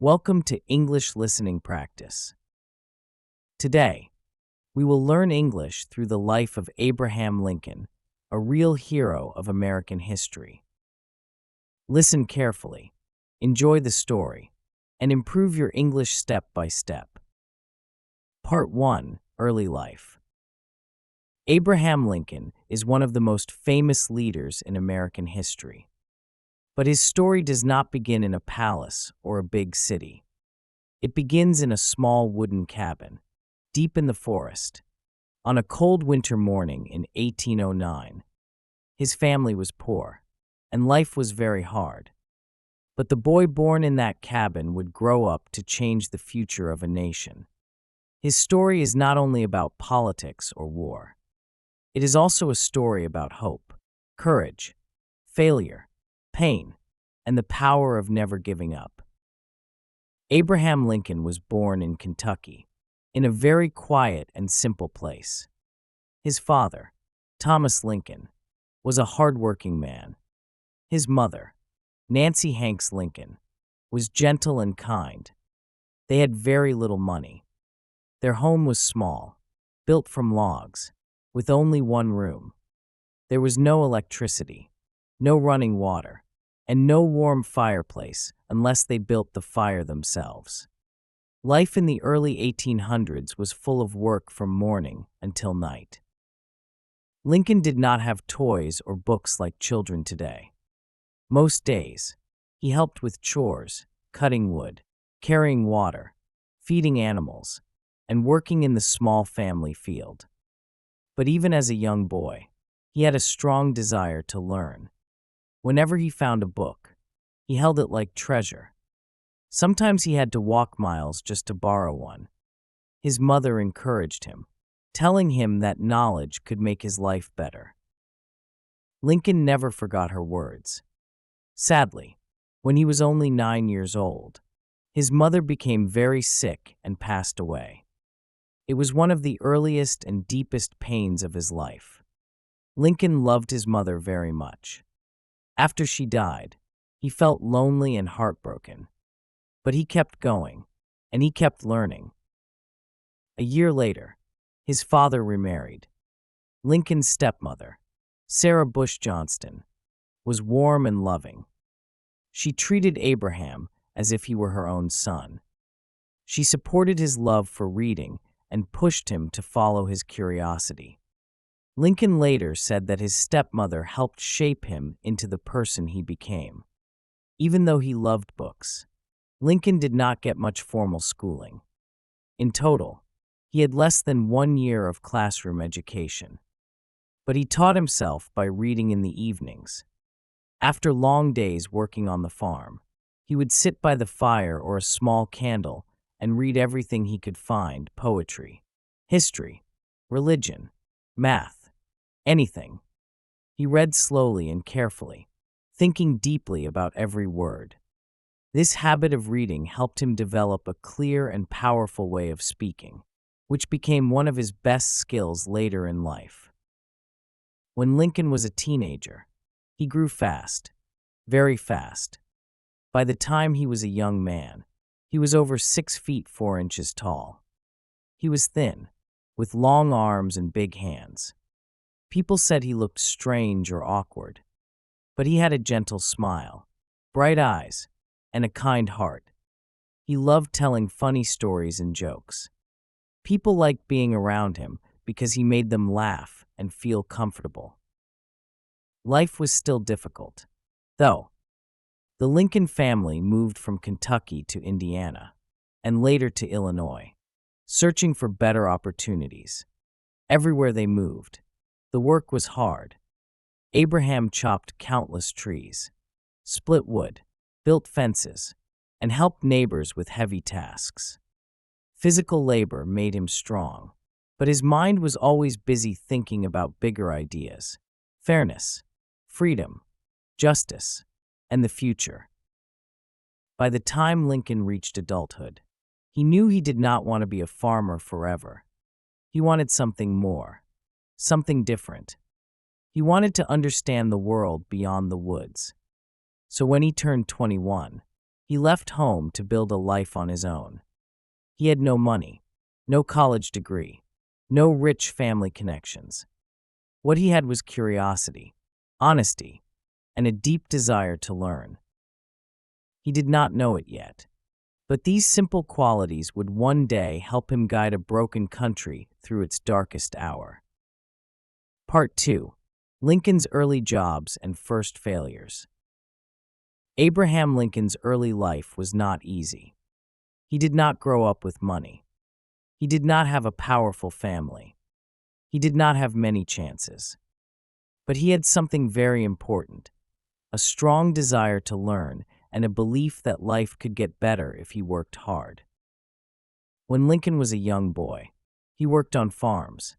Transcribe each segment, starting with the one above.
Welcome to English Listening Practice. Today, we will learn English through the life of Abraham Lincoln, a real hero of American history. Listen carefully, enjoy the story, and improve your English step by step. Part 1: Early Life. Abraham Lincoln is one of the most famous leaders in American history. But his story does not begin in a palace or a big city. It begins in a small wooden cabin, deep in the forest. On a cold winter morning in 1809, his family was poor, and life was very hard. But the boy born in that cabin would grow up to change the future of a nation. His story is not only about politics or war. It is also a story about hope, courage, failure, pain, and the power of never giving up. Abraham Lincoln was born in Kentucky, in a very quiet and simple place. His father, Thomas Lincoln, was a hard-working man. His mother, Nancy Hanks Lincoln, was gentle and kind. They had very little money. Their home was small, built from logs, with only one room. There was no electricity, no running water, and no warm fireplace unless they built the fire themselves. Life in the early 1800s was full of work from morning until night. Lincoln did not have toys or books like children today. Most days, he helped with chores, cutting wood, carrying water, feeding animals, and working in the small family field. But even as a young boy, he had a strong desire to learn. Whenever he found a book, he held it like treasure. Sometimes he had to walk miles just to borrow one. His mother encouraged him, telling him that knowledge could make his life better. Lincoln never forgot her words. Sadly, when he was only 9 years old, his mother became very sick and passed away. It was one of the earliest and deepest pains of his life. Lincoln loved his mother very much. After she died, he felt lonely and heartbroken. But he kept going, and he kept learning. A year later, his father remarried. Lincoln's stepmother, Sarah Bush Johnston, was warm and loving. She treated Abraham as if he were her own son. She supported his love for reading and pushed him to follow his curiosity. Lincoln later said that his stepmother helped shape him into the person he became. Even though he loved books, Lincoln did not get much formal schooling. In total, he had less than 1 year of classroom education. But he taught himself by reading in the evenings. After long days working on the farm, he would sit by the fire or a small candle and read everything he could find: poetry, history, religion, math, anything. He read slowly and carefully, thinking deeply about every word. This habit of reading helped him develop a clear and powerful way of speaking, which became one of his best skills later in life. When Lincoln was a teenager, he grew fast, very fast. By the time he was a young man, he was over 6 feet 4 inches tall. He was thin, with long arms and big hands. People said he looked strange or awkward, but he had a gentle smile, bright eyes, and a kind heart. He loved telling funny stories and jokes. People liked being around him because he made them laugh and feel comfortable. Life was still difficult, though. The Lincoln family moved from Kentucky to Indiana, and later to Illinois, searching for better opportunities. Everywhere they moved, the work was hard. Abraham chopped countless trees, split wood, built fences, and helped neighbors with heavy tasks. Physical labor made him strong, but his mind was always busy thinking about bigger ideas: fairness, freedom, justice, and the future. By the time Lincoln reached adulthood, he knew he did not want to be a farmer forever. He wanted something more, something different. He wanted to understand the world beyond the woods. So when he turned 21, He left home to build a life on his own. He had no money, no college degree, no rich family connections. What he had was curiosity, honesty, and a deep desire to learn. He did not know it yet, but these simple qualities would one day help him guide a broken country through its darkest hour. Part 2. Lincoln's Early Jobs and First Failures. Abraham Lincoln's early life was not easy. He did not grow up with money. He did not have a powerful family. He did not have many chances. But he had something very important, a strong desire to learn and a belief that life could get better if he worked hard. When Lincoln was a young boy, he worked on farms.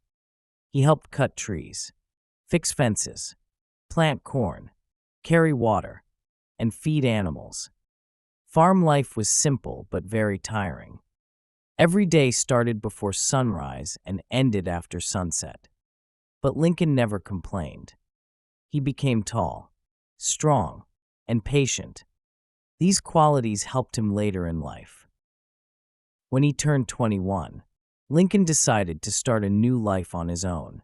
He helped cut trees, fix fences, plant corn, carry water, and feed animals. Farm life was simple but very tiring. Every day started before sunrise and ended after sunset. But Lincoln never complained. He became tall, strong, and patient. These qualities helped him later in life. When he turned 21, Lincoln decided to start a new life on his own.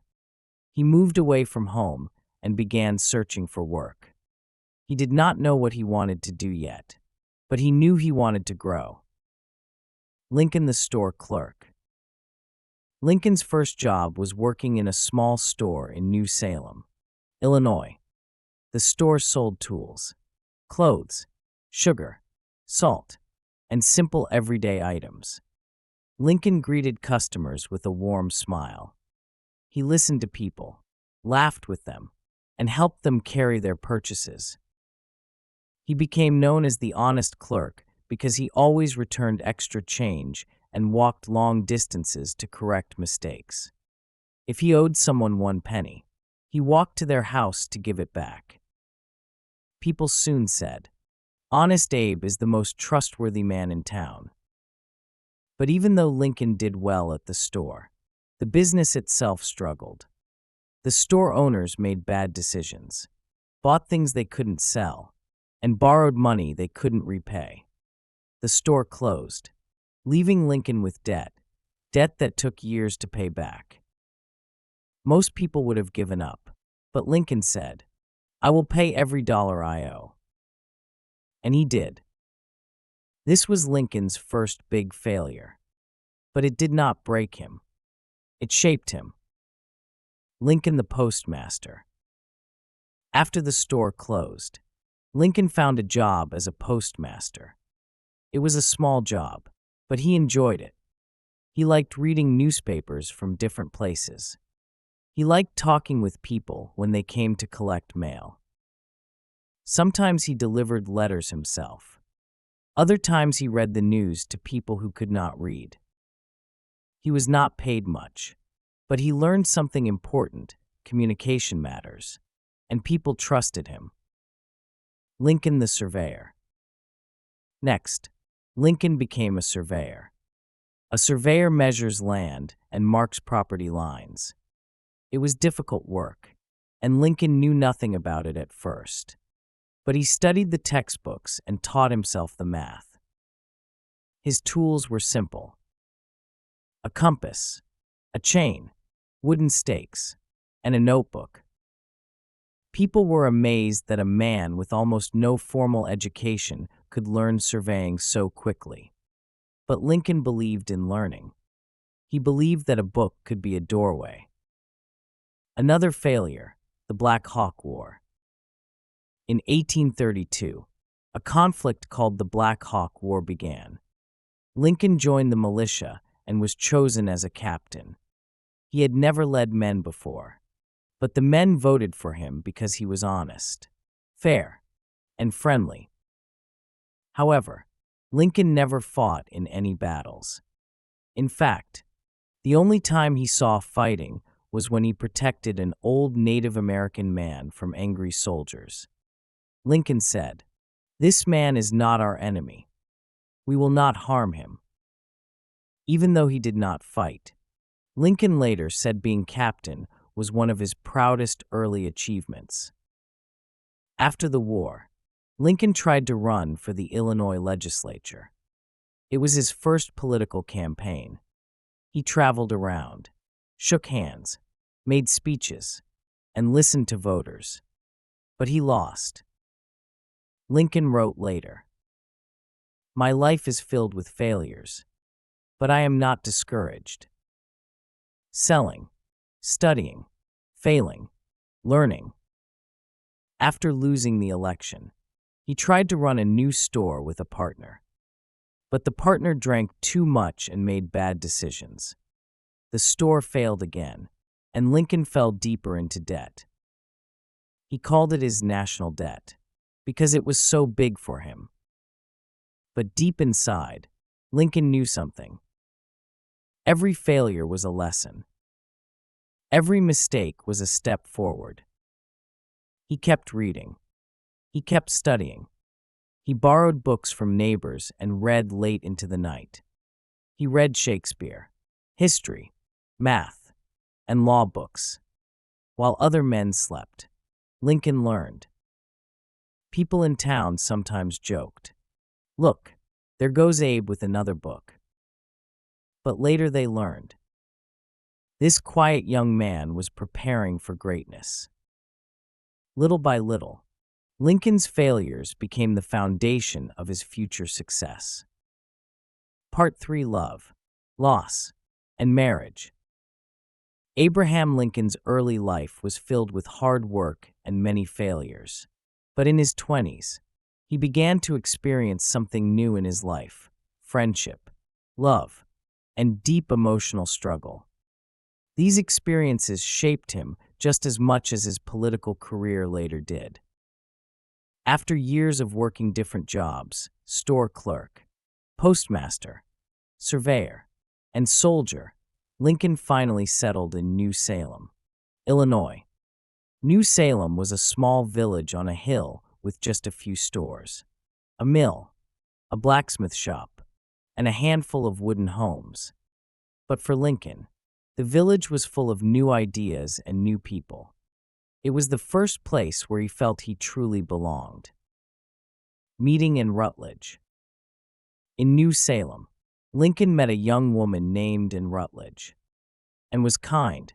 He moved away from home and began searching for work. He did not know what he wanted to do yet, but he knew he wanted to grow. Lincoln the store clerk. Lincoln's first job was working in a small store in New Salem, Illinois. The store sold tools, clothes, sugar, salt, and simple everyday items. Lincoln greeted customers with a warm smile. He listened to people, laughed with them, and helped them carry their purchases. He became known as the honest clerk because he always returned extra change and walked long distances to correct mistakes. If he owed someone 1 penny, he walked to their house to give it back. People soon said, "Honest Abe is the most trustworthy man in town." But even though Lincoln did well at the store, the business itself struggled. The store owners made bad decisions, bought things they couldn't sell, and borrowed money they couldn't repay. The store closed, leaving Lincoln with debt that took years to pay back. Most people would have given up, but Lincoln said, "I will pay every dollar I owe." And he did. This was Lincoln's first big failure, but it did not break him. It shaped him. Lincoln the postmaster. After the store closed, Lincoln found a job as a postmaster. It was a small job, but he enjoyed it. He liked reading newspapers from different places. He liked talking with people when they came to collect mail. Sometimes he delivered letters himself. Other times he read the news to people who could not read. He was not paid much, but he learned something important: communication matters, and people trusted him. Lincoln the surveyor. Next, Lincoln became a surveyor. A surveyor measures land and marks property lines. It was difficult work, and Lincoln knew nothing about it at first. But he studied the textbooks and taught himself the math. His tools were simple: a compass, a chain, wooden stakes, and a notebook. People were amazed that a man with almost no formal education could learn surveying so quickly. But Lincoln believed in learning. He believed that a book could be a doorway. Another failure, the Black Hawk War. In 1832, a conflict called the Black Hawk War began. Lincoln joined the militia and was chosen as a captain. He had never led men before, but the men voted for him because he was honest, fair, and friendly. However, Lincoln never fought in any battles. In fact, the only time he saw fighting was when he protected an old Native American man from angry soldiers. Lincoln said, "This man is not our enemy. We will not harm him." Even though he did not fight, Lincoln later said being captain was one of his proudest early achievements. After the war, Lincoln tried to run for the Illinois legislature. It was his first political campaign. He traveled around, shook hands, made speeches, and listened to voters. But he lost. Lincoln wrote later, "My life is filled with failures, but I am not discouraged. Selling, studying, failing, learning." After losing the election, he tried to run a new store with a partner. But the partner drank too much and made bad decisions. The store failed again, and Lincoln fell deeper into debt. He called it his national debt because it was so big for him. But deep inside, Lincoln knew something. Every failure was a lesson. Every mistake was a step forward. He kept reading. He kept studying. He borrowed books from neighbors and read late into the night. He read Shakespeare, history, math, and law books. While other men slept, Lincoln learned. People in town sometimes joked, "Look, there goes Abe with another book." But later they learned. This quiet young man was preparing for greatness. Little by little, Lincoln's failures became the foundation of his future success. Part 3: Love, Loss, and Marriage. Abraham Lincoln's early life was filled with hard work and many failures. But in his 20s, he began to experience something new in his life: friendship, love, and deep emotional struggle. These experiences shaped him just as much as his political career later did. After years of working different jobs, store clerk, postmaster, surveyor, and soldier, Lincoln finally settled in New Salem, Illinois. New Salem was a small village on a hill with just a few stores, a mill, a blacksmith shop, and a handful of wooden homes. But for Lincoln, the village was full of new ideas and new people. It was the first place where he felt he truly belonged. Meeting in Rutledge. In New Salem, Lincoln met a young woman named in Rutledge, and was kind,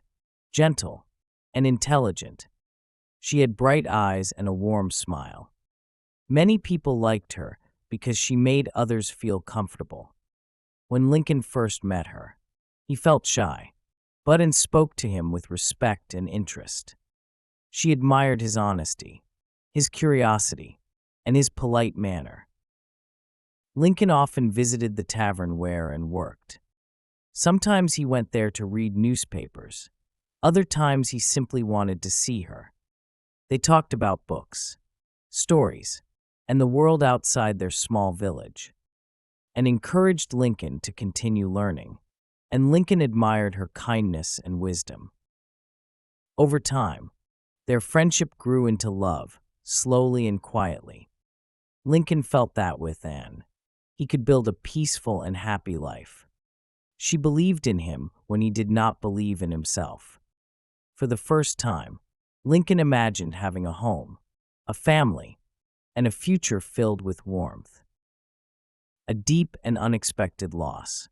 gentle, and intelligent. She had bright eyes and a warm smile. Many people liked her because she made others feel comfortable. When Lincoln first met her, he felt shy, but spoke to him with respect and interest. She admired his honesty, his curiosity, and his polite manner. Lincoln often visited the tavern where and worked. Sometimes he went there to read newspapers. Other times he simply wanted to see her. They talked about books, stories, and the world outside their small village, and encouraged Lincoln to continue learning. And Lincoln admired her kindness and wisdom. Over time, their friendship grew into love, slowly and quietly. Lincoln felt that with Anne, he could build a peaceful and happy life. She believed in him when he did not believe in himself. For the first time, Lincoln imagined having a home, a family, and a future filled with warmth. A deep and unexpected loss.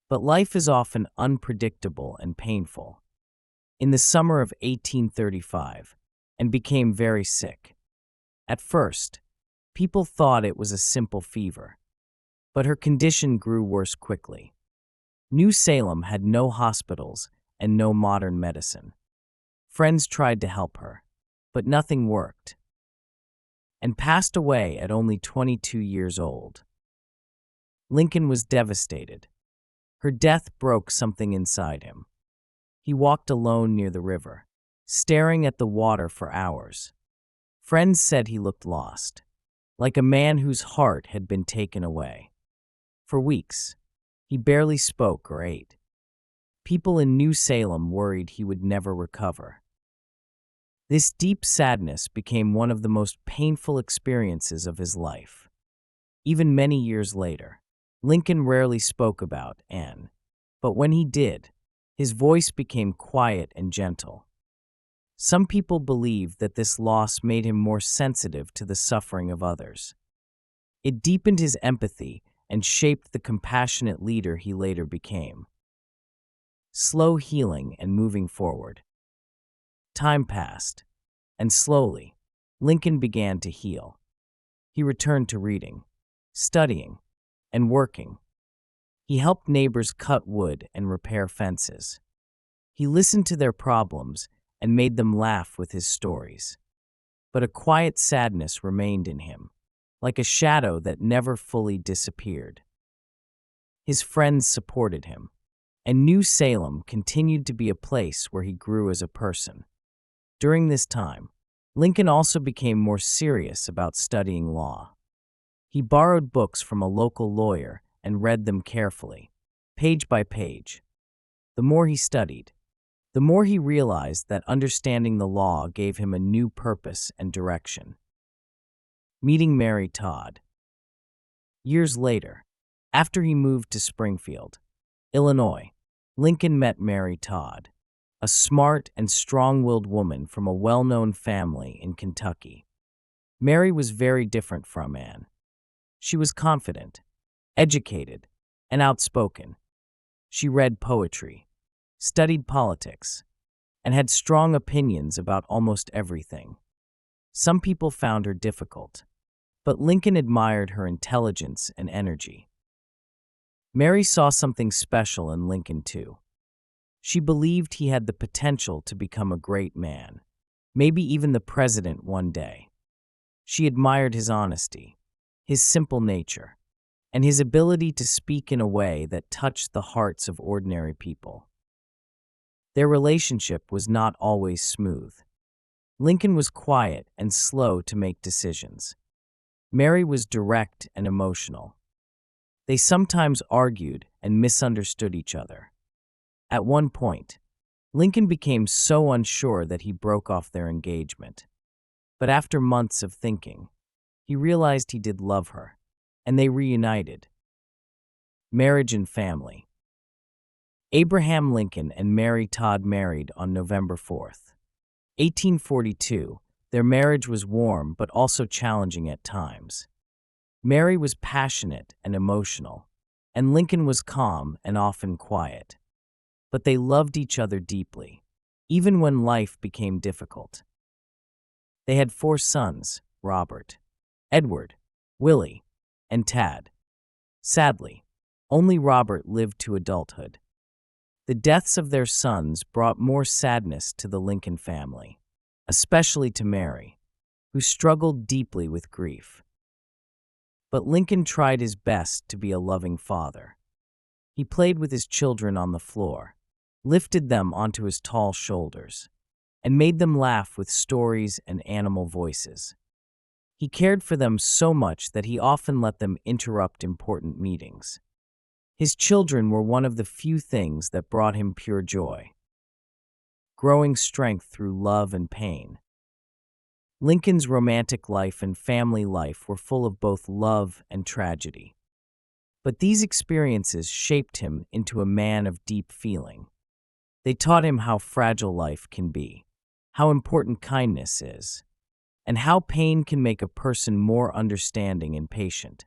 But life is often unpredictable and painful. In the summer of 1835, Anne became very sick. At first, people thought it was a simple fever, but her condition grew worse quickly. New Salem had no hospitals and no modern medicine. Friends tried to help her, but nothing worked, and passed away at only 22 years old. Lincoln was devastated. Her death broke something inside him. He walked alone near the river, staring at the water for hours. Friends said he looked lost, like a man whose heart had been taken away. For weeks, he barely spoke or ate. People in New Salem worried he would never recover. This deep sadness became one of the most painful experiences of his life. Even many years later, Lincoln rarely spoke about Anne, but when he did, his voice became quiet and gentle. Some people believe that this loss made him more sensitive to the suffering of others. It deepened his empathy and shaped the compassionate leader he later became. Slow healing and moving forward. Time passed, and slowly, Lincoln began to heal. He returned to reading, studying, and working. He helped neighbors cut wood and repair fences. He listened to their problems and made them laugh with his stories. But a quiet sadness remained in him, like a shadow that never fully disappeared. His friends supported him, and New Salem continued to be a place where he grew as a person. During this time, Lincoln also became more serious about studying law. He borrowed books from a local lawyer and read them carefully, page by page. The more he studied, the more he realized that understanding the law gave him a new purpose and direction. Meeting Mary Todd. Years later, after he moved to Springfield, Illinois, Lincoln met Mary Todd, a smart and strong-willed woman from a well-known family in Kentucky. Mary was very different from Anne. She was confident, educated, and outspoken. She read poetry, studied politics, and had strong opinions about almost everything. Some people found her difficult, but Lincoln admired her intelligence and energy. Mary saw something special in Lincoln, too. She believed he had the potential to become a great man, maybe even the president one day. She admired his honesty, his simple nature, and his ability to speak in a way that touched the hearts of ordinary people. Their relationship was not always smooth. Lincoln was quiet and slow to make decisions. Mary was direct and emotional. They sometimes argued and misunderstood each other. At one point, Lincoln became so unsure that he broke off their engagement. But after months of thinking, he realized he did love her, and they reunited. Marriage and family. Abraham Lincoln and Mary Todd married on November 4th, 1842. Their marriage was warm but also challenging at times. Mary was passionate and emotional, and Lincoln was calm and often quiet. But they loved each other deeply, even when life became difficult. They had 4 sons: Robert, Edward, Willie, and Tad. Sadly, only Robert lived to adulthood. The deaths of their sons brought more sadness to the Lincoln family, especially to Mary, who struggled deeply with grief. But Lincoln tried his best to be a loving father. He played with his children on the floor, lifted them onto his tall shoulders, and made them laugh with stories and animal voices. He cared for them so much that he often let them interrupt important meetings. His children were one of the few things that brought him pure joy. Growing strength through love and pain. Lincoln's romantic life and family life were full of both love and tragedy. But these experiences shaped him into a man of deep feeling. They taught him how fragile life can be, how important kindness is, and how pain can make a person more understanding and patient.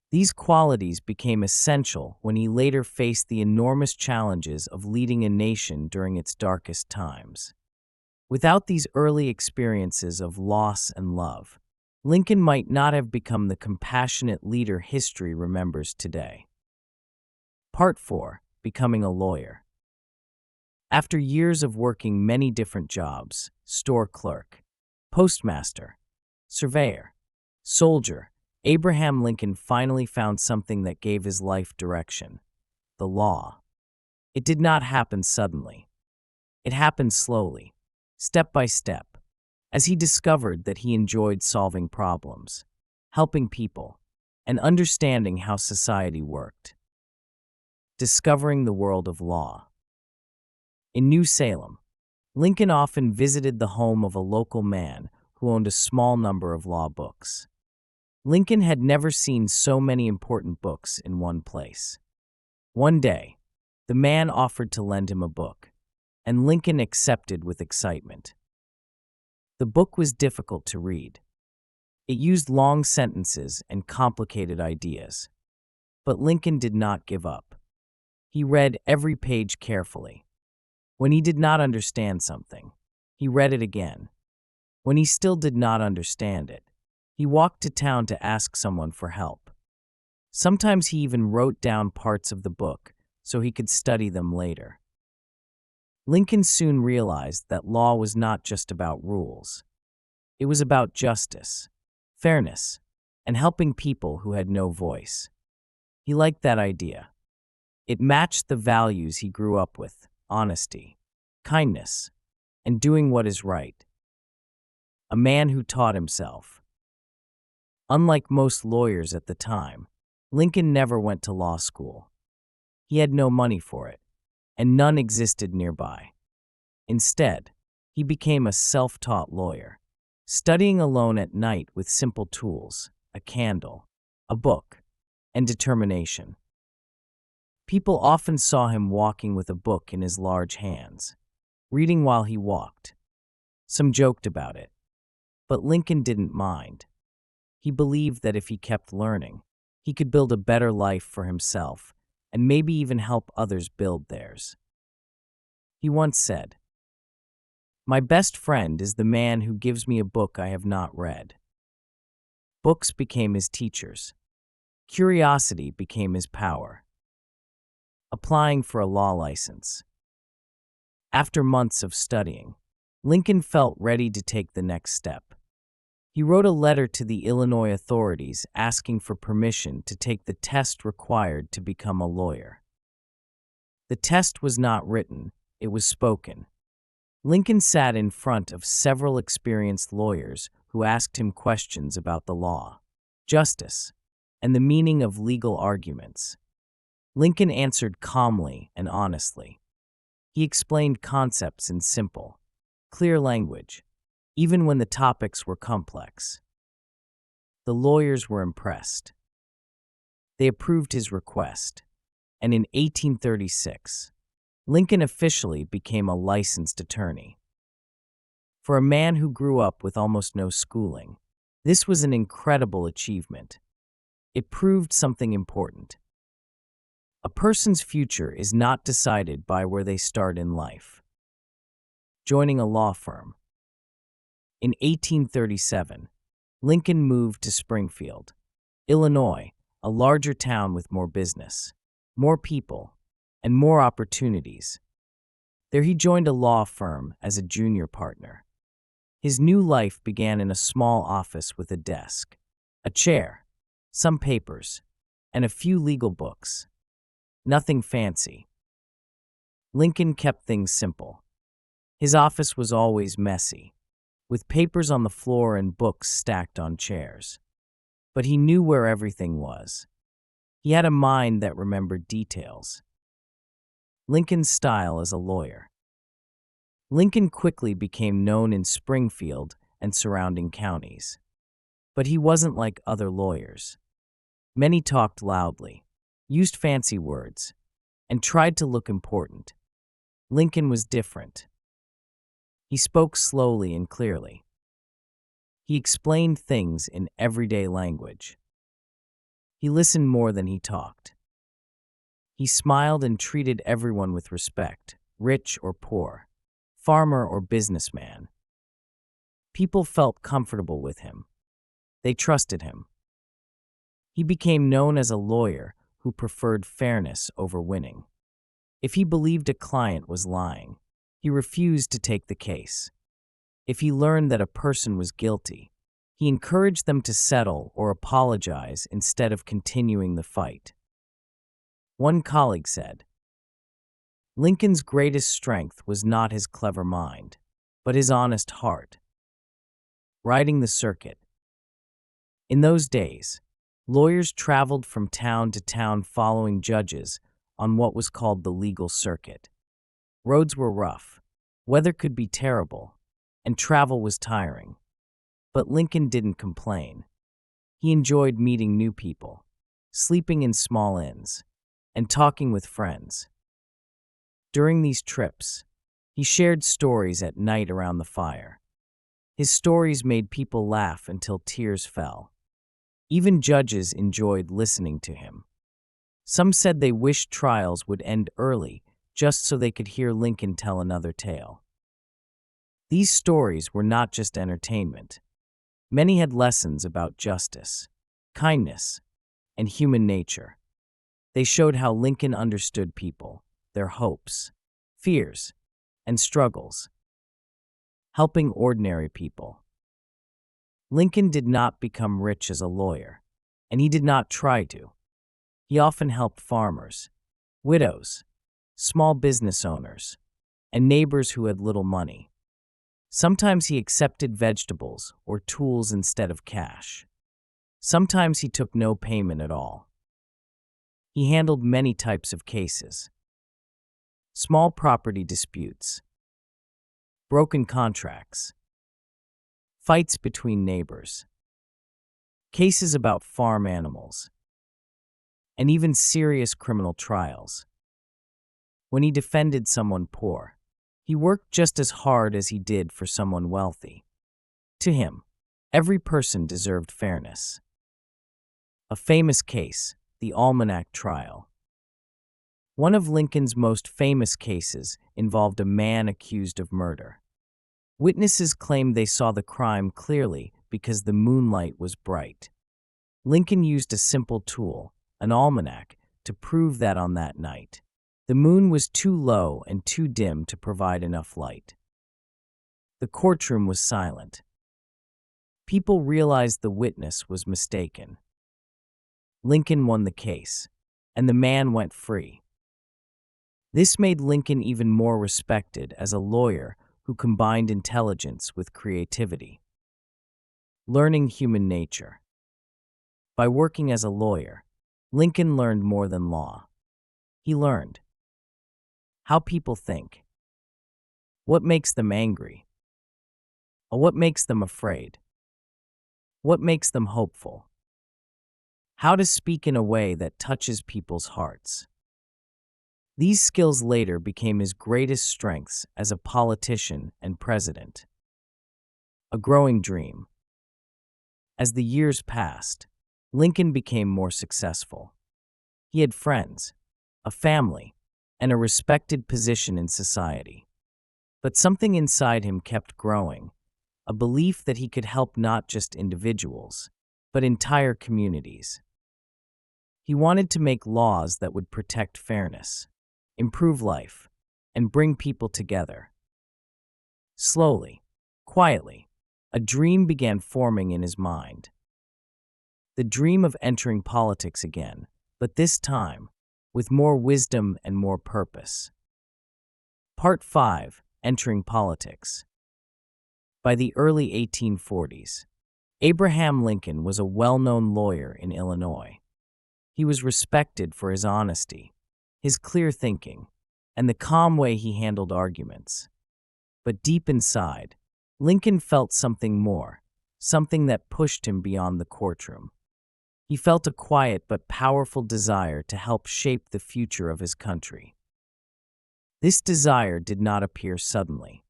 These qualities became essential when he later faced the enormous challenges of leading a nation during its darkest times. Without these early experiences of loss and love, Lincoln might not have become the compassionate leader history remembers today. Part 4. Becoming a lawyer. After years of working many different jobs, store clerk, postmaster, surveyor, soldier, Abraham Lincoln finally found something that gave his life direction: the law. It did not happen suddenly. It happened slowly, step by step, as he discovered that he enjoyed solving problems, helping people, and understanding how society worked. Discovering the world of law. In New Salem, Lincoln often visited the home of a local man who owned a small number of law books. Lincoln had never seen so many important books in one place. One day, the man offered to lend him a book, and Lincoln accepted with excitement. The book was difficult to read. It used long sentences and complicated ideas. But Lincoln did not give up. He read every page carefully. When he did not understand something, he read it again. When he still did not understand it, he walked to town to ask someone for help. Sometimes he even wrote down parts of the book so he could study them later. Lincoln soon realized that law was not just about rules. It was about justice, fairness, and helping people who had no voice. He liked that idea. It matched the values he grew up with: honesty, kindness, and doing what is right. A man who taught himself. Unlike most lawyers at the time, Lincoln never went to law school. He had no money for it, and none existed nearby. Instead, he became a self-taught lawyer, studying alone at night with simple tools: a candle, a book, and determination. People often saw him walking with a book in his large hands, reading while he walked. Some joked about it, but Lincoln didn't mind. He believed that if he kept learning, he could build a better life for himself and maybe even help others build theirs. He once said, "My best friend is the man who gives me a book I have not read." Books became his teachers. Curiosity became his power. Applying for a law license. After months of studying, Lincoln felt ready to take the next step. He wrote a letter to the Illinois authorities asking for permission to take the test required to become a lawyer. The test was not written, it was spoken. Lincoln sat in front of several experienced lawyers who asked him questions about the law, justice, and the meaning of legal arguments. Lincoln answered calmly and honestly. He explained concepts in simple, clear language, even when the topics were complex. The lawyers were impressed. They approved his request, and in 1836, Lincoln officially became a licensed attorney. For a man who grew up with almost no schooling, this was an incredible achievement. It proved something important. A person's future is not decided by where they start in life. Joining a law firm. In 1837, Lincoln moved to Springfield, Illinois, a larger town with more business, more people, and more opportunities. There he joined a law firm as a junior partner. His new life began in a small office with a desk, a chair, some papers, and a few legal books. Nothing fancy. Lincoln kept things simple. His office was always messy, with papers on the floor and books stacked on chairs. But he knew where everything was. He had a mind that remembered details. Lincoln's style as a lawyer. Lincoln quickly became known in Springfield and surrounding counties. But he wasn't like other lawyers. Many talked loudly, used fancy words, and tried to look important. Lincoln was different. He spoke slowly and clearly. He explained things in everyday language. He listened more than he talked. He smiled and treated everyone with respect, rich or poor, farmer or businessman. People felt comfortable with him. They trusted him. He became known as a lawyer who preferred fairness over winning. If he believed a client was lying, he refused to take the case. If he learned that a person was guilty, he encouraged them to settle or apologize instead of continuing the fight. One colleague said, "Lincoln's greatest strength was not his clever mind, but his honest heart." Riding the circuit. In those days, lawyers traveled from town to town following judges on what was called the legal circuit. Roads were rough, weather could be terrible, and travel was tiring. But Lincoln didn't complain. He enjoyed meeting new people, sleeping in small inns, and talking with friends. During these trips, He shared stories at night around the fire. His stories made people laugh until tears fell. Even judges enjoyed listening to him. Some said they wished trials would end early just so they could hear Lincoln tell another tale. These stories were not just entertainment. Many had lessons about justice, kindness, and human nature. They showed how Lincoln understood people, their hopes, fears, and struggles, helping ordinary people. Lincoln did not become rich as a lawyer, and he did not try to. He often helped farmers, widows, small business owners, and neighbors who had little money. Sometimes he accepted vegetables or tools instead of cash. Sometimes he took no payment at all. He handled many types of cases: small property disputes, broken contracts, fights between neighbors, cases about farm animals, and even serious criminal trials. When he defended someone poor, he worked just as hard as he did for someone wealthy. To him, every person deserved fairness. A famous case, the Almanac Trial. One of Lincoln's most famous cases involved a man accused of murder. Witnesses claimed they saw the crime clearly because the moonlight was bright. Lincoln used a simple tool, an almanac, to prove that on that night, the moon was too low and too dim to provide enough light. The courtroom was silent. People realized the witness was mistaken. Lincoln won the case, and the man went free. This made Lincoln even more respected as a lawyer who combined intelligence with creativity. Learning human nature. By working as a lawyer, Lincoln learned more than law. He learned how people think, what makes them angry, what makes them afraid, what makes them hopeful, how to speak in a way that touches people's hearts. These skills later became his greatest strengths as a politician and president. A growing dream. As the years passed, Lincoln became more successful. He had friends, a family, and a respected position in society. But something inside him kept growing, a belief that he could help not just individuals, but entire communities. He wanted to make laws that would protect fairness, improve life, and bring people together. Slowly, quietly, a dream began forming in his mind. The dream of entering politics again, but this time, with more wisdom and more purpose. Part 5. Entering politics. By the early 1840s, Abraham Lincoln was a well-known lawyer in Illinois. He was respected for his honesty, his clear thinking, and the calm way he handled arguments. But deep inside, Lincoln felt something more, something that pushed him beyond the courtroom. He felt a quiet but powerful desire to help shape the future of his country. This desire did not appear suddenly.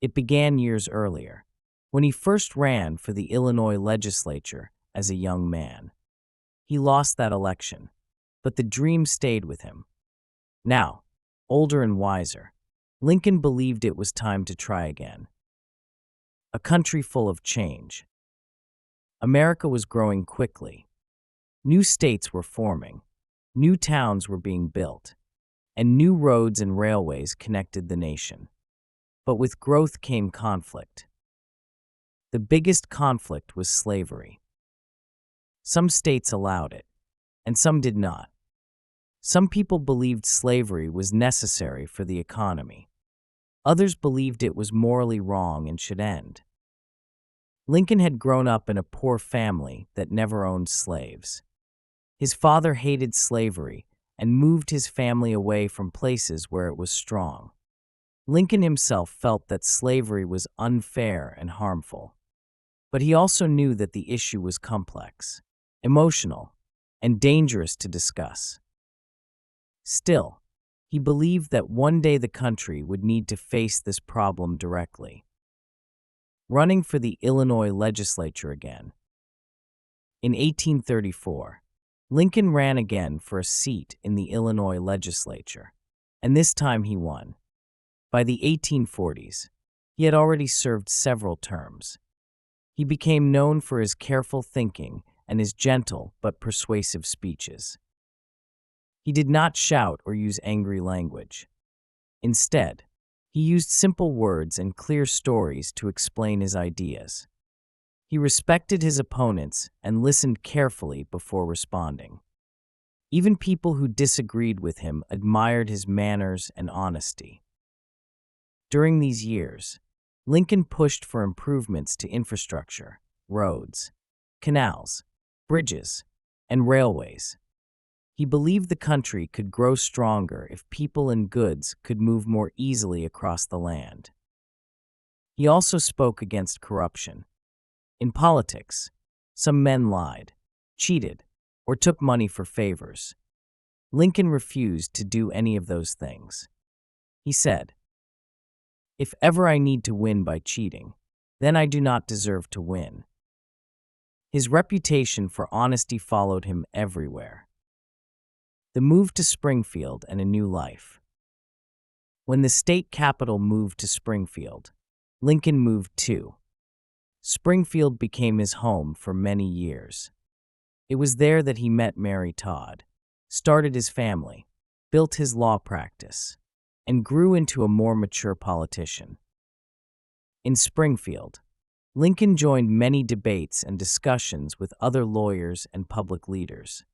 It began years earlier, when he first ran for the Illinois legislature as a young man. He lost that election, but the dream stayed with him. Now, older and wiser, Lincoln believed it was time to try again. A country full of change. America was growing quickly. New states were forming, new towns were being built, and new roads and railways connected the nation. But with growth came conflict. The biggest conflict was slavery. Some states allowed it, and some did not. Some people believed slavery was necessary for the economy. Others believed it was morally wrong and should end. Lincoln had grown up in a poor family that never owned slaves. His father hated slavery and moved his family away from places where it was strong. Lincoln himself felt that slavery was unfair and harmful. But he also knew that the issue was complex, emotional, and dangerous to discuss. Still, He believed that one day the country would need to face this problem directly. Running for the Illinois legislature again. In 1834, Lincoln ran again for a seat in the Illinois legislature, and this time he won. By the 1840s, he had already served several terms. He became known for his careful thinking and his gentle but persuasive speeches. He did not shout or use angry language. Instead, he used simple words and clear stories to explain his ideas. He respected his opponents and listened carefully before responding. Even people who disagreed with him admired his manners and honesty. During these years, Lincoln pushed for improvements to infrastructure, roads, canals, bridges, and railways. He believed the country could grow stronger if people and goods could move more easily across the land. He also spoke against corruption. In politics, some men lied, cheated, or took money for favors. Lincoln refused to do any of those things. He said, "If ever I need to win by cheating, then I do not deserve to win." His reputation for honesty followed him everywhere. The move to Springfield and a new life. When the state capital moved to Springfield, Lincoln moved too. Springfield became his home for many years. It was there that he met Mary Todd, started his family, built his law practice, and grew into a more mature politician. In Springfield, Lincoln joined many debates and discussions with other lawyers and public leaders.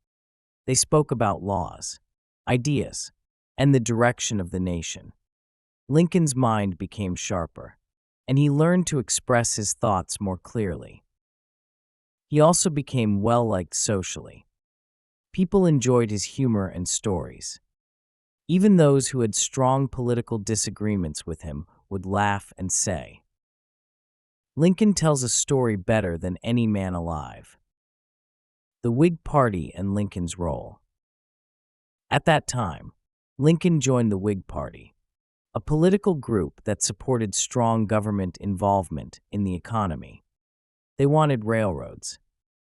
They spoke about laws, ideas, and the direction of the nation. Lincoln's mind became sharper, and he learned to express his thoughts more clearly. He also became well-liked socially. People enjoyed his humor and stories. Even those who had strong political disagreements with him would laugh and say, "Lincoln tells a story better than any man alive." The Whig Party and Lincoln's role. At that time, Lincoln joined the Whig Party, a political group that supported strong government involvement in the economy. They wanted railroads,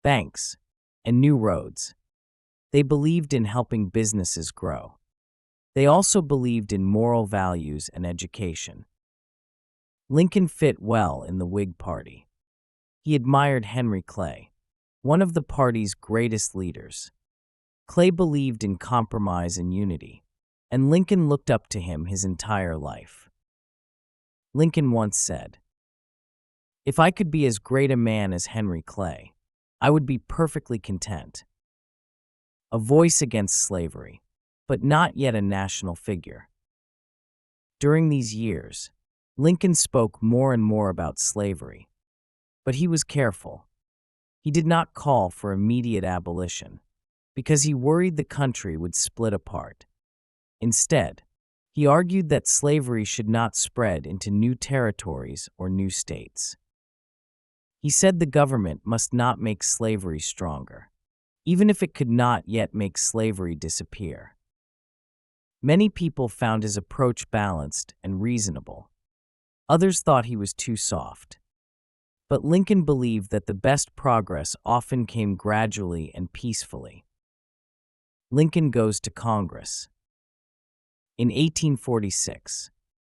banks, and new roads. They believed in helping businesses grow. They also believed in moral values and education. Lincoln fit well in the Whig Party. He admired Henry Clay, one of the party's greatest leaders. Clay believed in compromise and unity, and Lincoln looked up to him his entire life. Lincoln once said, "If I could be as great a man as Henry Clay, I would be perfectly content." A voice against slavery, but not yet a national figure. During these years, Lincoln spoke more and more about slavery, but he was careful. He did not call for immediate abolition, because he worried the country would split apart. Instead, he argued that slavery should not spread into new territories or new states. He said the government must not make slavery stronger, even if it could not yet make slavery disappear. Many people found his approach balanced and reasonable. Others thought he was too soft. But Lincoln believed that the best progress often came gradually and peacefully. Lincoln goes to Congress. In 1846,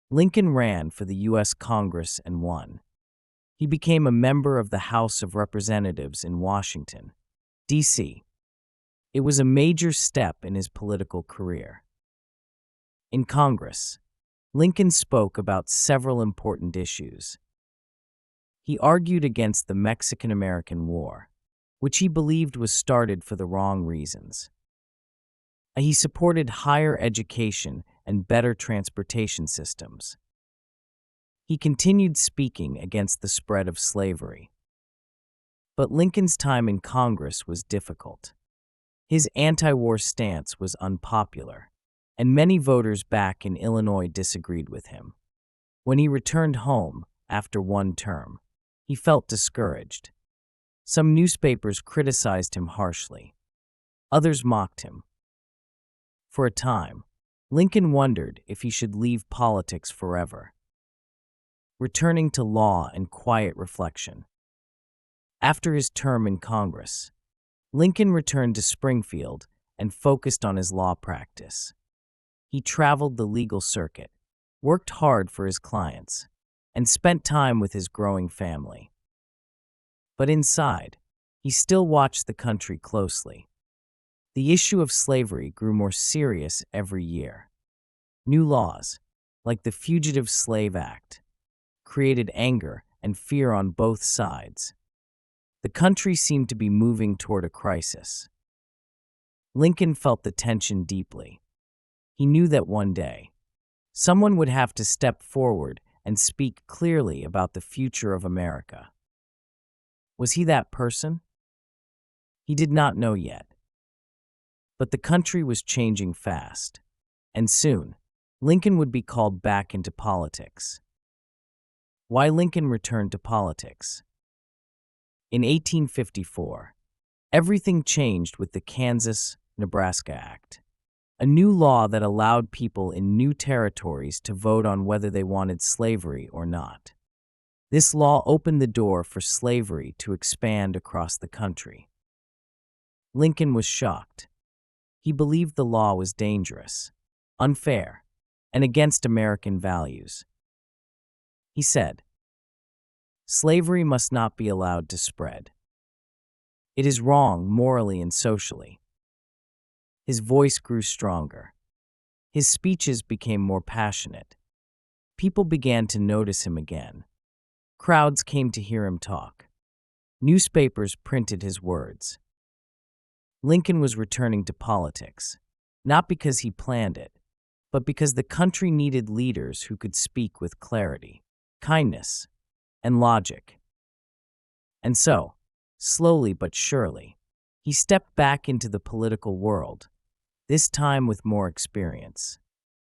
Lincoln ran for the U.S. Congress and won. He became a member of the House of Representatives in Washington, D.C. It was a major step in his political career. In Congress, Lincoln spoke about several important issues. He argued against the Mexican-American War, which he believed was started for the wrong reasons. He supported higher education and better transportation systems. He continued speaking against the spread of slavery. But Lincoln's time in Congress was difficult. His anti-war stance was unpopular, and many voters back in Illinois disagreed with him. When he returned home after one term, he felt discouraged. Some newspapers criticized him harshly. Others mocked him. For a time, Lincoln wondered if he should leave politics forever, returning to law and quiet reflection. After his term in Congress, Lincoln returned to Springfield and focused on his law practice. He traveled the legal circuit, worked hard for his clients, and spent time with his growing family. But inside, he still watched the country closely. The issue of slavery grew more serious every year. New laws, like the Fugitive Slave Act, created anger and fear on both sides. The country seemed to be moving toward a crisis. Lincoln felt the tension deeply. He knew that one day, someone would have to step forward and speak clearly about the future of America. Was he that person? He did not know yet. But the country was changing fast, and soon, Lincoln would be called back into politics. Why Lincoln returned to politics? In 1854, everything changed with the Kansas-Nebraska Act, a new law that allowed people in new territories to vote on whether they wanted slavery or not. This law opened the door for slavery to expand across the country. Lincoln was shocked. He believed the law was dangerous, unfair, and against American values. He said, "Slavery must not be allowed to spread. It is wrong morally and socially." His voice grew stronger. His speeches became more passionate. People began to notice him again. Crowds came to hear him talk. Newspapers printed his words. Lincoln was returning to politics, not because he planned it, but because the country needed leaders who could speak with clarity, kindness, and logic. And so, slowly but surely, he stepped back into the political world, this time with more experience,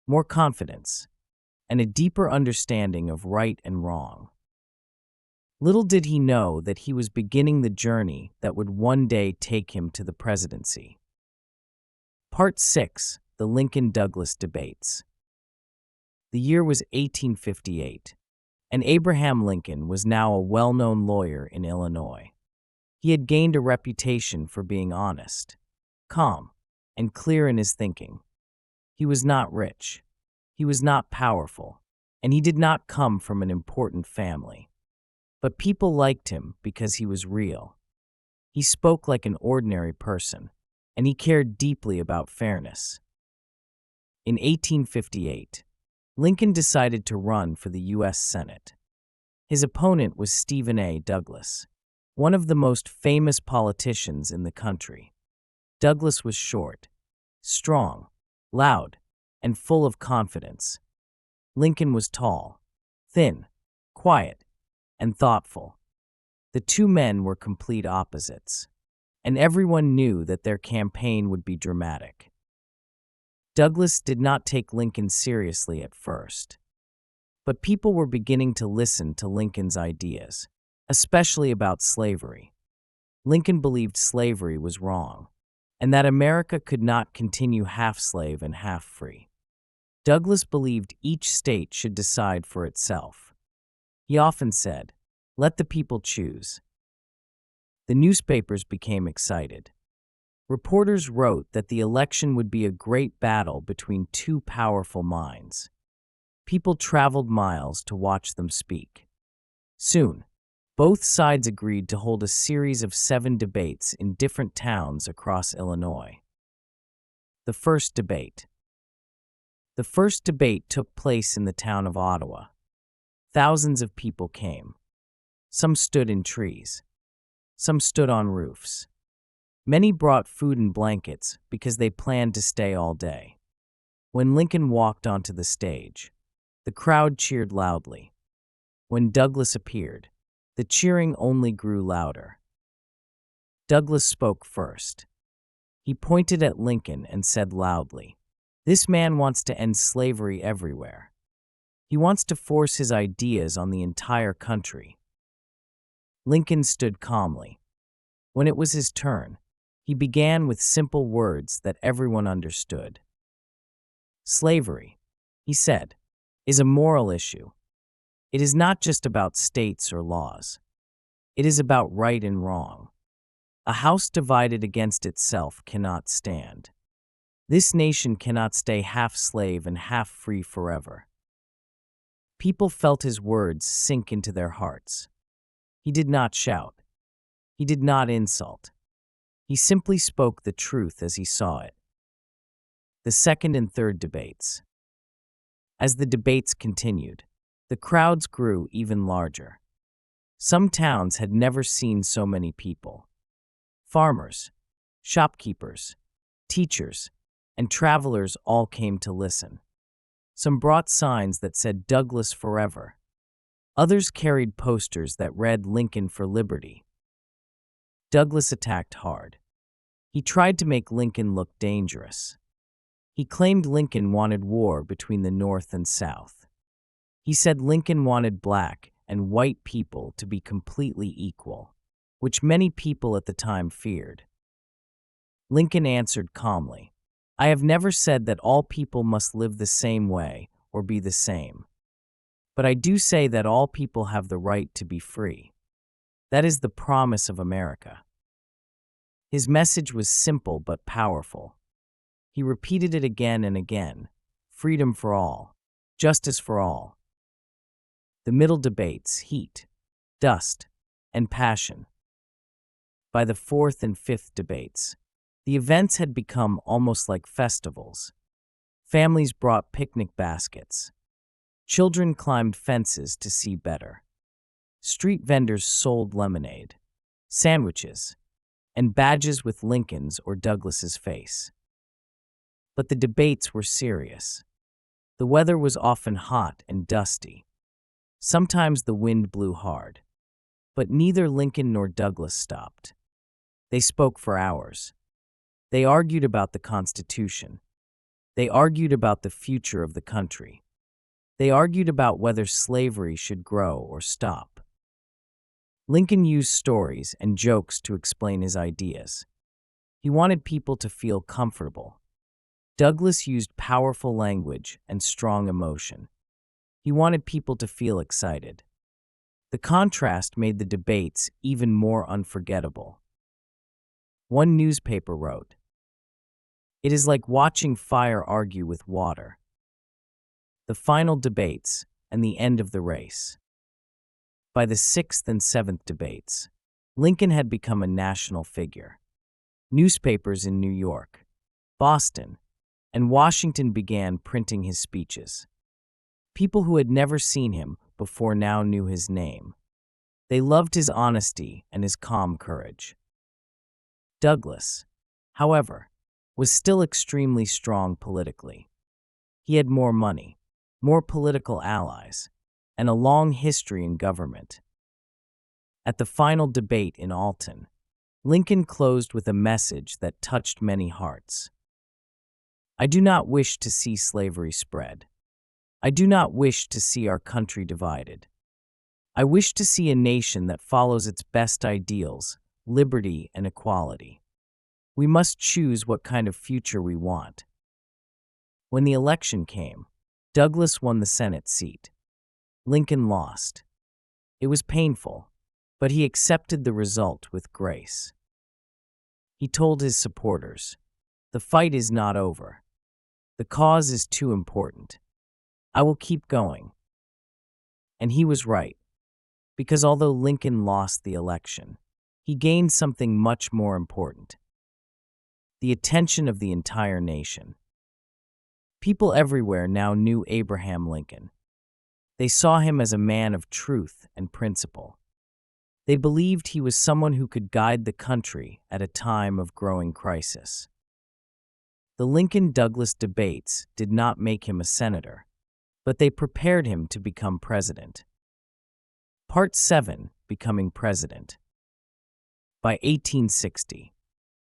more confidence, and a deeper understanding of right and wrong. Little did he know that he was beginning the journey that would one day take him to the presidency. Part 6: The Lincoln-Douglas Debates. The year was 1858, and Abraham Lincoln was now a well-known lawyer in Illinois. He had gained a reputation for being honest, calm, and clear in his thinking. He was not rich, he was not powerful, and he did not come from an important family. But people liked him because he was real. He spoke like an ordinary person, and he cared deeply about fairness. In 1858, Lincoln decided to run for the U.S. Senate. His opponent was Stephen A. Douglas, one of the most famous politicians in the country. Douglas was short, strong, loud, and full of confidence. Lincoln was tall, thin, quiet, and thoughtful. The two men were complete opposites, and everyone knew that their campaign would be dramatic. Douglas did not take Lincoln seriously at first, but people were beginning to listen to Lincoln's ideas, especially about slavery. Lincoln believed slavery was wrong, and that America could not continue half slave and half free. Douglas believed each state should decide for itself. He often said, "Let the people choose." The newspapers became excited. Reporters wrote that the election would be a great battle between two powerful minds. People traveled miles to watch them speak. Soon, both sides agreed to hold a series of 7 debates in different towns across Illinois. The first debate. The first debate took place in the town of Ottawa. Thousands of people came. Some stood in trees. Some stood on roofs. Many brought food and blankets because they planned to stay all day. When Lincoln walked onto the stage, the crowd cheered loudly. When Douglas appeared, the cheering only grew louder. Douglas spoke first. He pointed at Lincoln and said loudly, "This man wants to end slavery everywhere. He wants to force his ideas on the entire country." Lincoln stood calmly. When it was his turn, he began with simple words that everyone understood. Slavery, he said, is a moral issue. It is not just about states or laws. It is about right and wrong. A house divided against itself cannot stand. This nation cannot stay half slave and half free forever. People felt his words sink into their hearts. He did not shout. He did not insult. He simply spoke the truth as he saw it. The second and third debates. As the debates continued, the crowds grew even larger. Some towns had never seen so many people. Farmers, shopkeepers, teachers, and travelers all came to listen. Some brought signs that said Douglas forever. Others carried posters that read Lincoln for liberty. Douglas attacked hard. He tried to make Lincoln look dangerous. He claimed Lincoln wanted war between the North and South. He said Lincoln wanted black and white people to be completely equal, which many people at the time feared. Lincoln answered calmly, "I have never said that all people must live the same way or be the same. But I do say that all people have the right to be free. That is the promise of America." His message was simple but powerful. He repeated it again and again: freedom for all, justice for all. The middle debates: heat, dust, and passion. By the fourth and fifth debates, the events had become almost like festivals. Families brought picnic baskets. Children climbed fences to see better. Street vendors sold lemonade, sandwiches, and badges with Lincoln's or Douglas's face. But the debates were serious. The weather was often hot and dusty. Sometimes the wind blew hard. But neither Lincoln nor Douglas stopped. They spoke for hours. They argued about the Constitution. They argued about the future of the country. They argued about whether slavery should grow or stop. Lincoln used stories and jokes to explain his ideas. He wanted people to feel comfortable. Douglas used powerful language and strong emotion. He wanted people to feel excited. The contrast made the debates even more unforgettable. One newspaper wrote, "It is like watching fire argue with water." The final debates and the end of the race. By the sixth and seventh debates, Lincoln had become a national figure. Newspapers in New York, Boston, and Washington began printing his speeches. People who had never seen him before now knew his name. They loved his honesty and his calm courage. Douglas, however, was still extremely strong politically. He had more money, more political allies, and a long history in government. At the final debate in Alton, Lincoln closed with a message that touched many hearts. "I do not wish to see slavery spread. I do not wish to see our country divided. I wish to see a nation that follows its best ideals, liberty and equality. We must choose what kind of future we want." When the election came, Douglas won the Senate seat. Lincoln lost. It was painful, but he accepted the result with grace. He told his supporters, "The fight is not over. The cause is too important. I will keep going." And he was right, because although Lincoln lost the election, he gained something much more important: the attention of the entire nation. People everywhere now knew Abraham Lincoln. They saw him as a man of truth and principle. They believed he was someone who could guide the country at a time of growing crisis. The Lincoln-Douglas debates did not make him a senator, but they prepared him to become president. Part 7: Becoming President. By 1860,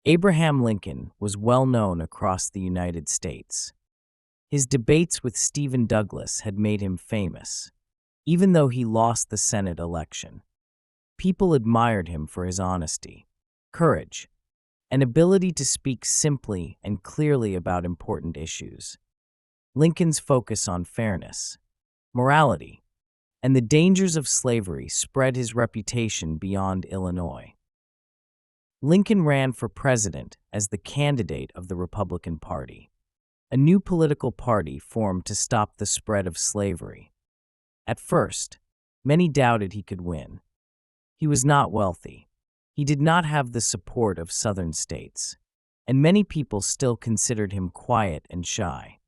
Abraham Lincoln was well known across the United States. His debates with Stephen Douglas had made him famous. Even though he lost the Senate election, people admired him for his honesty, courage, and ability to speak simply and clearly about important issues. Lincoln's focus on fairness, morality, and the dangers of slavery spread his reputation beyond Illinois. Lincoln ran for president as the candidate of the Republican Party, a new political party formed to stop the spread of slavery. At first, many doubted he could win. He was not wealthy. He did not have the support of Southern states, and many people still considered him quiet and shy.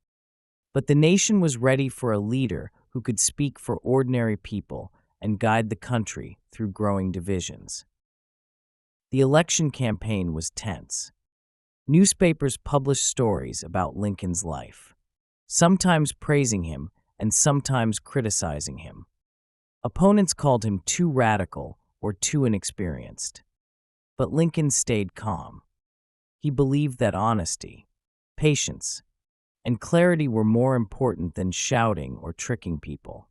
But the nation was ready for a leader who could speak for ordinary people and guide the country through growing divisions. The election campaign was tense. Newspapers published stories about Lincoln's life, sometimes praising him and sometimes criticizing him. Opponents called him too radical or too inexperienced. But Lincoln stayed calm. He believed that honesty, patience, and clarity were more important than shouting or tricking people.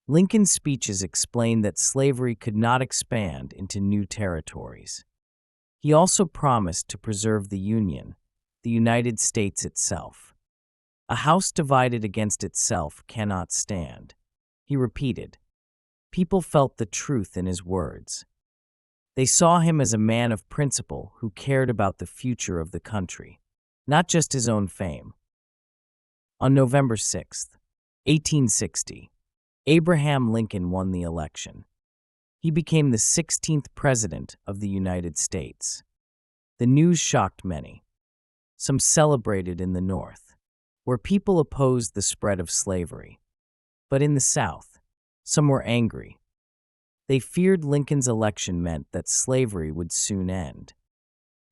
Lincoln's speeches explained that slavery could not expand into new territories. He also promised to preserve the Union, the United States itself. A house divided against itself cannot stand, he repeated. People felt the truth in his words. They saw him as a man of principle who cared about the future of the country, not just his own fame. On November 6, 1860, Abraham Lincoln won the election. He became the 16th President of the United States. The news shocked many. Some celebrated in the North, where people opposed the spread of slavery. But in the South, some were angry. They feared Lincoln's election meant that slavery would soon end.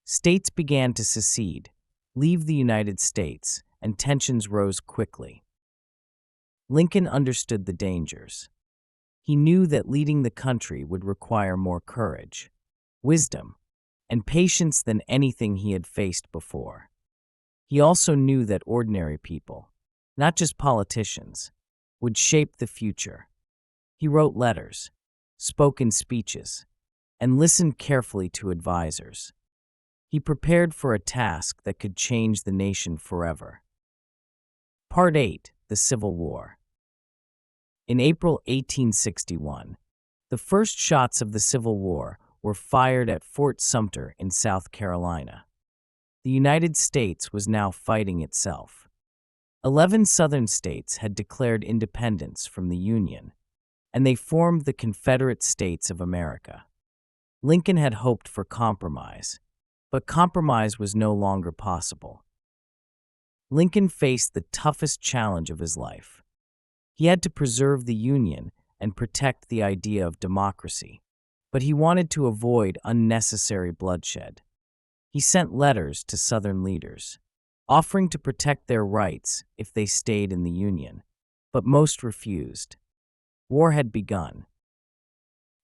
States began to secede, leave the United States, and tensions rose quickly. Lincoln understood the dangers. He knew that leading the country would require more courage, wisdom, and patience than anything he had faced before. He also knew that ordinary people, not just politicians, would shape the future. He wrote letters, spoke in speeches, and listened carefully to advisors. He prepared for a task that could change the nation forever. Part 8: The Civil War. In April 1861, the first shots of the Civil War were fired at Fort Sumter in South Carolina. The United States was now fighting itself. 11 Southern states had declared independence from the Union, and they formed the Confederate States of America. Lincoln had hoped for compromise, but compromise was no longer possible. Lincoln faced the toughest challenge of his life. He had to preserve the Union and protect the idea of democracy, but he wanted to avoid unnecessary bloodshed. He sent letters to Southern leaders, offering to protect their rights if they stayed in the Union, but most refused. War had begun.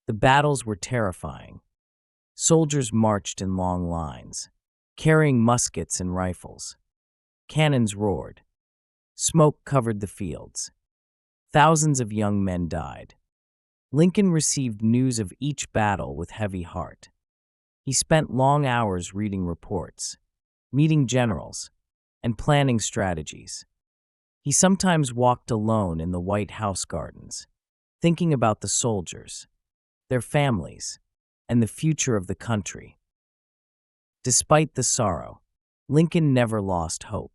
The battles were terrifying. Soldiers marched in long lines, carrying muskets and rifles. Cannons roared. Smoke covered the fields. Thousands of young men died. Lincoln received news of each battle with heavy heart. He spent long hours reading reports, meeting generals, and planning strategies. He sometimes walked alone in the White House gardens, thinking about the soldiers, their families, and the future of the country. Despite the sorrow, Lincoln never lost hope.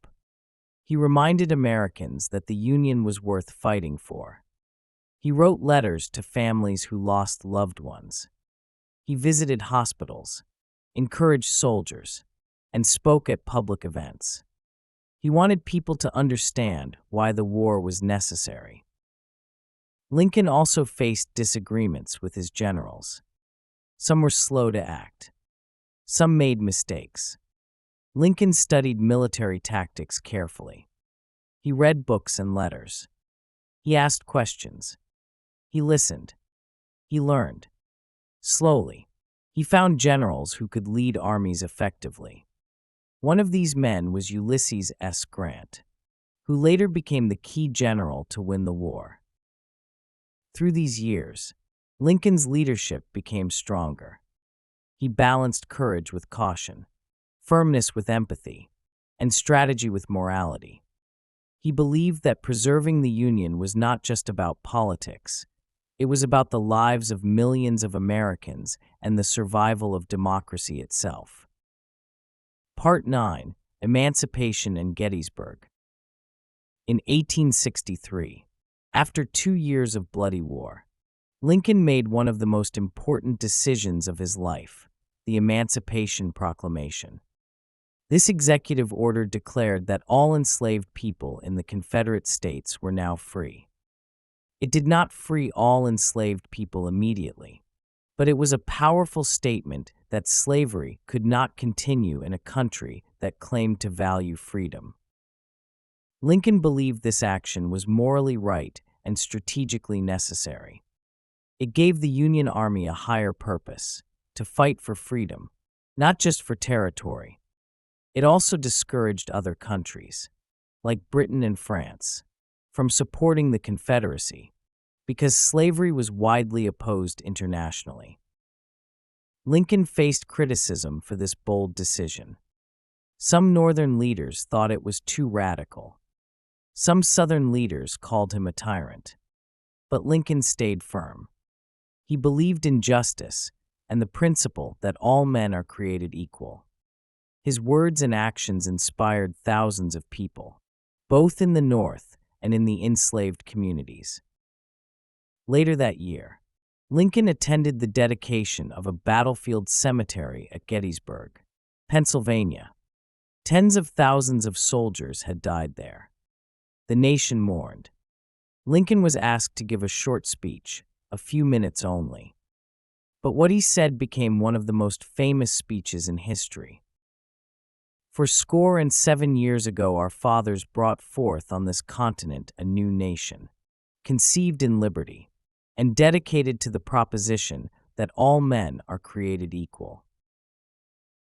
He reminded Americans that the Union was worth fighting for. He wrote letters to families who lost loved ones. He visited hospitals, encouraged soldiers, and spoke at public events. He wanted people to understand why the war was necessary. Lincoln also faced disagreements with his generals. Some were slow to act. Some made mistakes. Lincoln studied military tactics carefully. He read books and letters. He asked questions. He listened. He learned. Slowly, he found generals who could lead armies effectively. One of these men was Ulysses S. Grant, who later became the key general to win the war. Through these years, Lincoln's leadership became stronger. He balanced courage with caution, firmness with empathy, and strategy with morality. He believed that preserving the Union was not just about politics. It was about the lives of millions of Americans and the survival of democracy itself. Part 9. Emancipation and Gettysburg. In 1863, after 2 years of bloody war, Lincoln made one of the most important decisions of his life, the Emancipation Proclamation. This executive order declared that all enslaved people in the Confederate States were now free. It did not free all enslaved people immediately, but it was a powerful statement that slavery could not continue in a country that claimed to value freedom. Lincoln believed this action was morally right and strategically necessary. It gave the Union Army a higher purpose, to fight for freedom, not just for territory. It also discouraged other countries, like Britain and France, from supporting the Confederacy, because slavery was widely opposed internationally. Lincoln faced criticism for this bold decision. Some Northern leaders thought it was too radical. Some Southern leaders called him a tyrant. But Lincoln stayed firm. He believed in justice and the principle that all men are created equal. His words and actions inspired thousands of people, both in the North and in the enslaved communities. Later that year, Lincoln attended the dedication of a battlefield cemetery at Gettysburg, Pennsylvania. Tens of thousands of soldiers had died there. The nation mourned. Lincoln was asked to give a short speech, a few minutes only. But what he said became one of the most famous speeches in history. For 47 years ago, our fathers brought forth on this continent a new nation, conceived in liberty, and dedicated to the proposition that all men are created equal.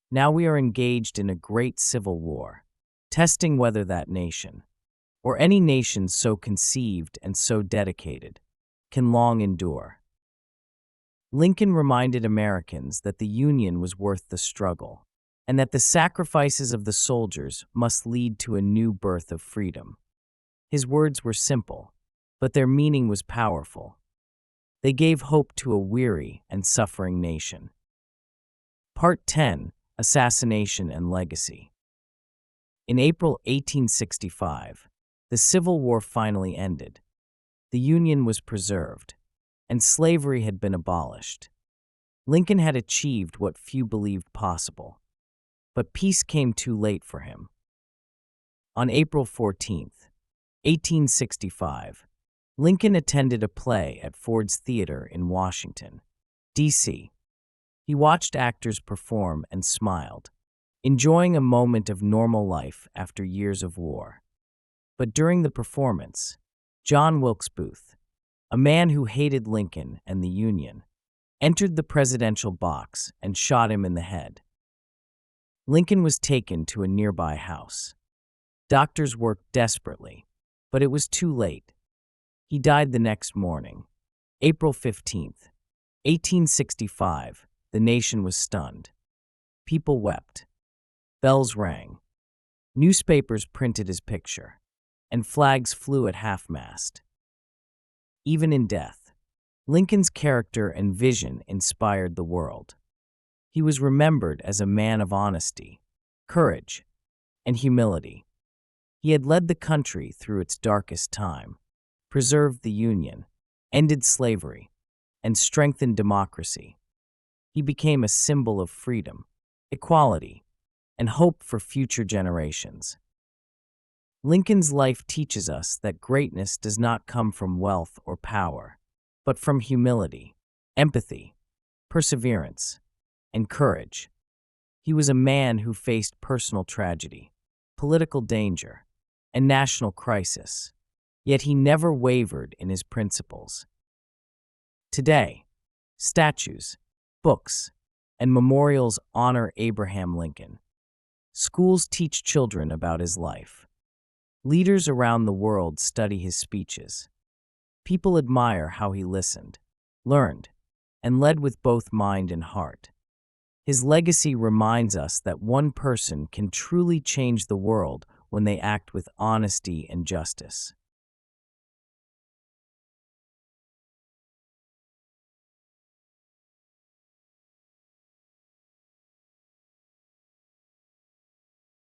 Now we are engaged in a great civil war, testing whether that nation, or any nation so conceived and so dedicated, can long endure. Lincoln reminded Americans that the Union was worth the struggle, and that the sacrifices of the soldiers must lead to a new birth of freedom. His words were simple, but their meaning was powerful. They gave hope to a weary and suffering nation. Part 10. Assassination and Legacy. In April 1865, the Civil War finally ended. The Union was preserved, and slavery had been abolished. Lincoln had achieved what few believed possible. But peace came too late for him. On April 14, 1865, Lincoln attended a play at Ford's Theater in Washington, D.C. He watched actors perform and smiled, enjoying a moment of normal life after years of war. But during the performance, John Wilkes Booth, a man who hated Lincoln and the Union, entered the presidential box and shot him in the head. Lincoln was taken to a nearby house. Doctors worked desperately, but it was too late. He died the next morning, April 15, 1865. The nation was stunned. People wept. Bells rang. Newspapers printed his picture, and flags flew at half-mast. Even in death, Lincoln's character and vision inspired the world. He was remembered as a man of honesty, courage, and humility. He had led the country through its darkest time, preserved the Union, ended slavery, and strengthened democracy. He became a symbol of freedom, equality, and hope for future generations. Lincoln's life teaches us that greatness does not come from wealth or power, but from humility, empathy, perseverance, and courage. He was a man who faced personal tragedy, political danger, and national crisis, yet he never wavered in his principles. Today, statues, books, and memorials honor Abraham Lincoln. Schools teach children about his life. Leaders around the world study his speeches. People admire how he listened, learned, and led with both mind and heart. His legacy reminds us that one person can truly change the world when they act with honesty and justice.